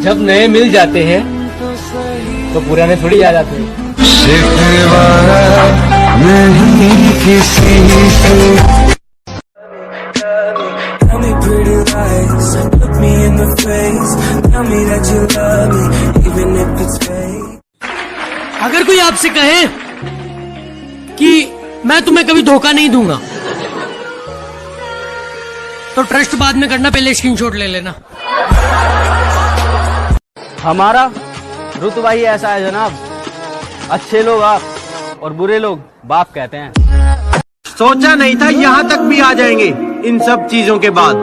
जब नए मिल जाते हैं तो पुराने थोड़ी याद आते हैं। नहीं किसी से अगर कोई आपसे कहे कि मैं तुम्हें कभी धोखा नहीं दूंगा तो ट्रस्ट बाद में करना, पहले स्क्रीनशॉट ले लेना। हमारा रुतबा ही ऐसा है जनाब, अच्छे लोग आप और बुरे लोग बाप कहते हैं। सोचा नहीं था यहाँ तक भी आ जाएंगे इन सब चीजों के बाद।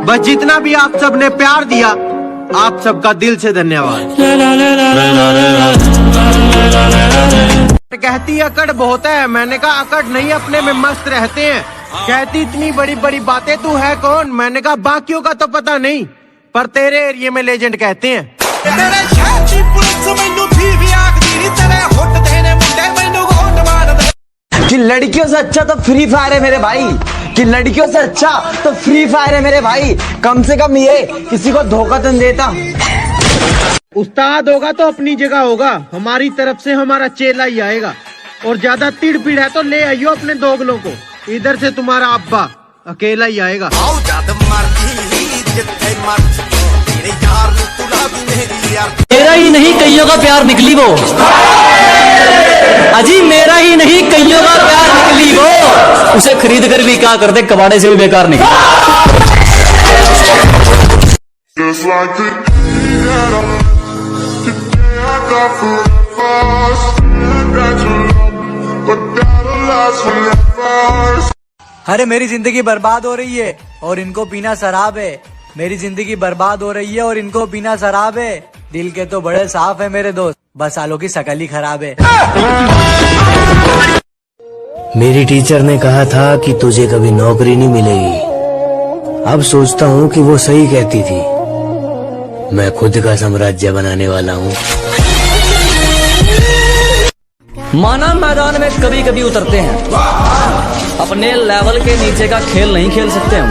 बस जितना भी आप सब ने प्यार दिया, आप सबका दिल से धन्यवाद। कहती अकड़ बहुत है, मैंने कहा अकड़ नहीं, अपने में मस्त रहते हैं। कहती इतनी बड़ी बड़ी बातें तू है कौन, मैंने कहा बाकियों का तो पता नहीं, पर तेरे एरिया में लेजेंड कहते हैं। कि लड़कियों से अच्छा तो फ्री फायर है मेरे भाई, कि लड़कियों से अच्छा तो फ्री फायर है मेरे भाई। कम से कम ये किसी को धोखा तो नहीं देता। उस्ताद होगा तो अपनी जगह होगा, हमारी तरफ से हमारा चेला ही आएगा। और ज्यादा तिड़ पीड़ है तो ले आइयो अपने दोगलों को, इधर से तुम्हारा अब्बा अकेला ही आएगा। मेरा ही नहीं कईयों का प्यार निकली वो, अजी मेरा ही नहीं कईयों का प्यार निकली वो, उसे खरीद कर भी क्या करते, कबाड़े से भी बेकार निकली। अरे मेरी जिंदगी बर्बाद हो रही है और इनको पीना शराब है। मेरी जिंदगी बर्बाद हो रही है और इनको पीना शराब है। दिल के तो बड़े साफ है मेरे दोस्त, बस सालों की शकल ही खराब है। मेरी टीचर ने कहा था कि तुझे कभी नौकरी नहीं मिलेगी। अब सोचता हूँ कि वो सही कहती थी। मैं खुद का साम्राज्य बनाने वाला हूँ। माना मैदान में कभी कभी उतरते हैं, अपने लेवल के नीचे का खेल नहीं खेल सकते हम।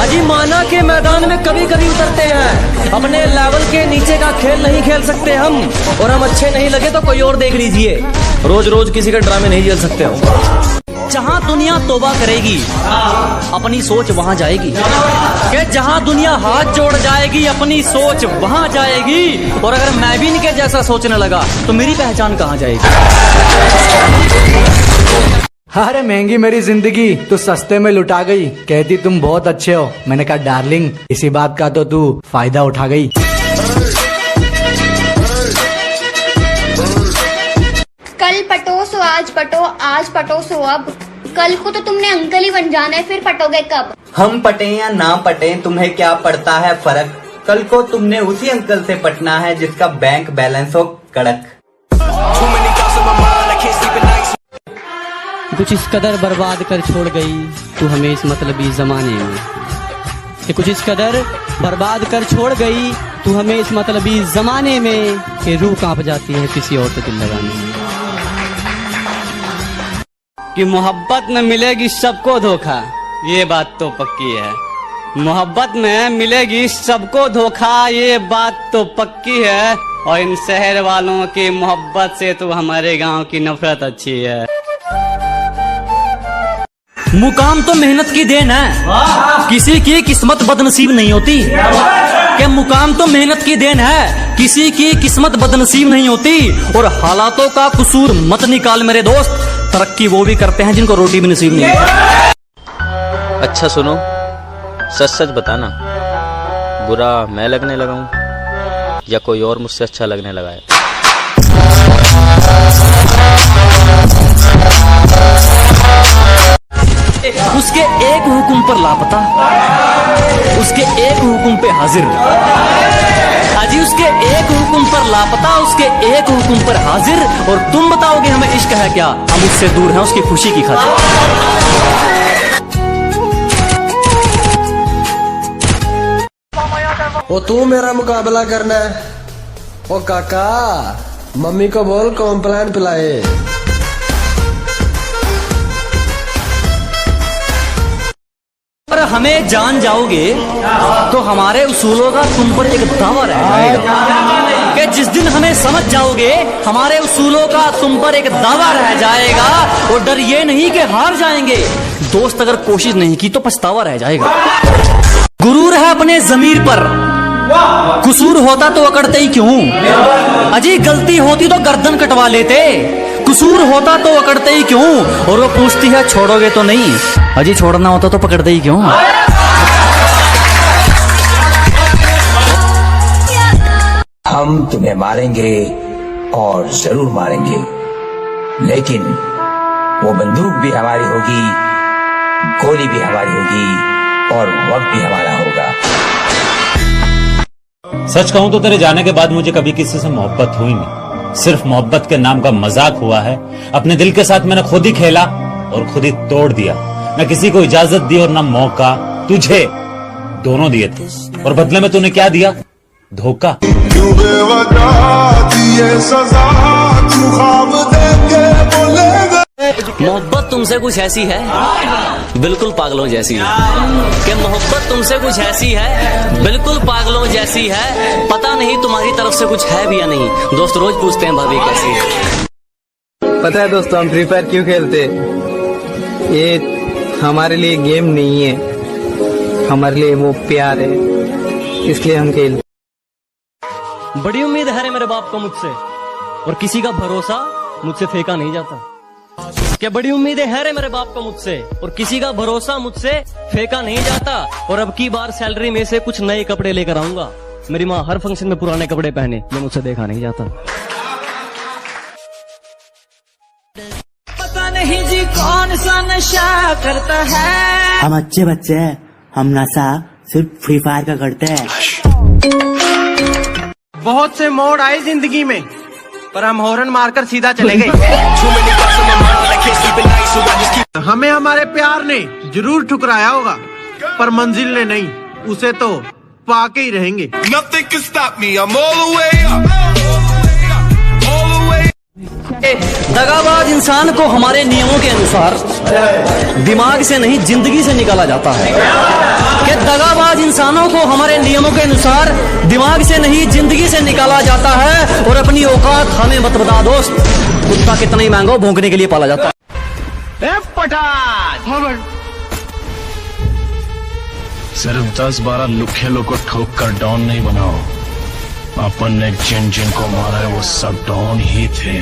अजी माना के मैदान में कभी कभी उतरते हैं, अपने लेवल के नीचे का खेल नहीं खेल सकते हम। और हम अच्छे नहीं लगे तो कोई और देख लीजिए, रोज रोज किसी के ड्रामे नहीं झेल सकते हम। जहाँ दुनिया तौबा करेगी अपनी सोच वहाँ जाएगी, कि जहाँ दुनिया हाथ जोड़ जाएगी अपनी सोच वहाँ जाएगी। और अगर मैं भी इनके जैसा सोचने लगा तो मेरी पहचान कहाँ जाएगी। अरे महंगी मेरी जिंदगी तू सस्ते में लुटा गई। कहती तुम बहुत अच्छे हो, मैंने कहा डार्लिंग इसी बात का तो तू फायदा उठा गई। कल पटो सो आज पटो, आज पटो सो अब। कल को तो तुमने अंकल ही बन जाना है, फिर पटोगे कब? हम पटे या ना पटे तुम्हें क्या पड़ता है फर्क। कल को तुमने उसी अंकल से पटना है जिसका बैंक बैलेंस हो कड़क। कुछ इस कदर बर्बाद कर छोड़ गई तू हमें इस मतलबी जमाने में, कि कुछ इस कदर बर्बाद कर छोड़ गई तू हमें इस मतलबी जमाने में, कि रूह कांप जाती है किसी और से दिल लगाने में। कि मोहब्बत में मिलेगी सबको धोखा, ये बात तो पक्की है। मोहब्बत में मिलेगी सबको धोखा, ये बात तो पक्की है। और इन शहर वालों की मोहब्बत से तो हमारे गांव की नफरत अच्छी है। मुकाम तो मेहनत की देन है, किसी की किस्मत बदनसीब नहीं होती। कि मुकाम तो मेहनत की देन है, किसी की किस्मत बदनसीब नहीं होती। और हालातों का कसूर मत निकाल मेरे दोस्त, तरक्की वो भी करते हैं जिनको रोटी भी नसीब नहीं होती। अच्छा सुनो, सच सच बताना, बुरा मैं लगने लगा हूँ या कोई और मुझसे अच्छा लगने लगा है? उसके एक हुक्म पर लापता, उसके एक हुक्म पे हाजिर। अजी उसके एक हुक्म पर लापता, उसके एक हुक्म पर हाजिर। और तुम बताओगे हमें इश्क है क्या? हम उससे दूर हैं उसकी खुशी की खातिर। वो तू मेरा मुकाबला करना है? ओ काका, मम्मी को बोल कॉम्प्लान पिलाए। पर हमें जान जाओगे तो हमारे उसूलों का तुम पर एक दावा रह जाएगा। कि जिस दिन हमें समझ जाओगे हमारे उसूलों का तुम पर एक दावा रह जाएगा। और डर ये नहीं कि हार जाएंगे, दोस्त अगर कोशिश नहीं की तो पछतावा रह जाएगा। गुरूर है अपने जमीर पर, कसूर होता तो अकड़ते ही क्यों। अजी गलती होती तो गर्दन कटवा लेते, कसूर होता तो अकड़ते ही क्यों। और वो पूछती है छोड़ोगे तो नहीं, अजी छोड़ना होता तो पकड़ते ही क्यों। हम तुम्हें मारेंगे और जरूर मारेंगे, लेकिन वो बंदूक भी हमारी होगी, गोली भी हमारी होगी और वक्त भी हमारा होगा। सच कहूं तो तेरे जाने के बाद मुझे कभी किसी से मोहब्बत हुई नहीं, सिर्फ मोहब्बत के नाम का मजाक हुआ है। अपने दिल के साथ मैंने खुद ही खेला और खुद ही तोड़ दिया। न किसी को इजाजत दी और न मौका, तुझे दोनों दिए थे और बदले में तूने क्या दिया, धोखा। मोहब्बत तुमसे कुछ ऐसी है बिल्कुल पागलों जैसी है। कि मोहब्बत तुमसे कुछ ऐसी है बिल्कुल पागलों जैसी है। पता नहीं तुम्हारी तरफ से कुछ है भी या नहीं। दोस्त रोज पूछते हैं भाभी कैसी है। पता है दोस्तों हम फ्री फायर क्यों खेलते हैं? ये हमारे लिए गेम नहीं है, हमारे लिए वो प्यार है, इसलिए हम खेलते। बड़ी उम्मीद है रे मेरे बाप को मुझसे, और किसी का भरोसा मुझसे फेंका नहीं जाता। क्या बड़ी उम्मीदें है रे मेरे बाप को मुझसे, और किसी का भरोसा मुझसे फेंका नहीं जाता। और अब की बार सैलरी में से कुछ नए कपड़े लेकर आऊंगा। मेरी माँ हर फंक्शन में पुराने कपड़े पहने, ये मुझसे देखा नहीं जाता। पता नहीं जी कौन सा नशा करता है। हम अच्छे बच्चे हैं, हम नशा सिर्फ फ्री फायर का करते हैं। बहुत से मोड़ आए जिंदगी में, पर हम हॉर्न मारकर सीधा चले गए। हमें हमारे प्यार ने जरूर ठुकराया होगा, पर मंजिल ने नहीं, उसे तो पाके ही रहेंगे। दगाबाज इंसान को हमारे नियमों के अनुसार दिमाग से नहीं जिंदगी से निकाला जाता है। कि दगाबाज इंसानों को हमारे नियमों के अनुसार दिमाग से नहीं जिंदगी से निकाला जाता है। और अपनी औकात हमें मत बता दोस्त, कुत्ता कितना ही महंगा भौंकने के लिए पाला जाता है। सिर्फ 10-12 लुखेलों को ठोक कर डॉन नहीं बनाओ। अपन ने जिन जिन को मारा है वो सब डॉन ही थे।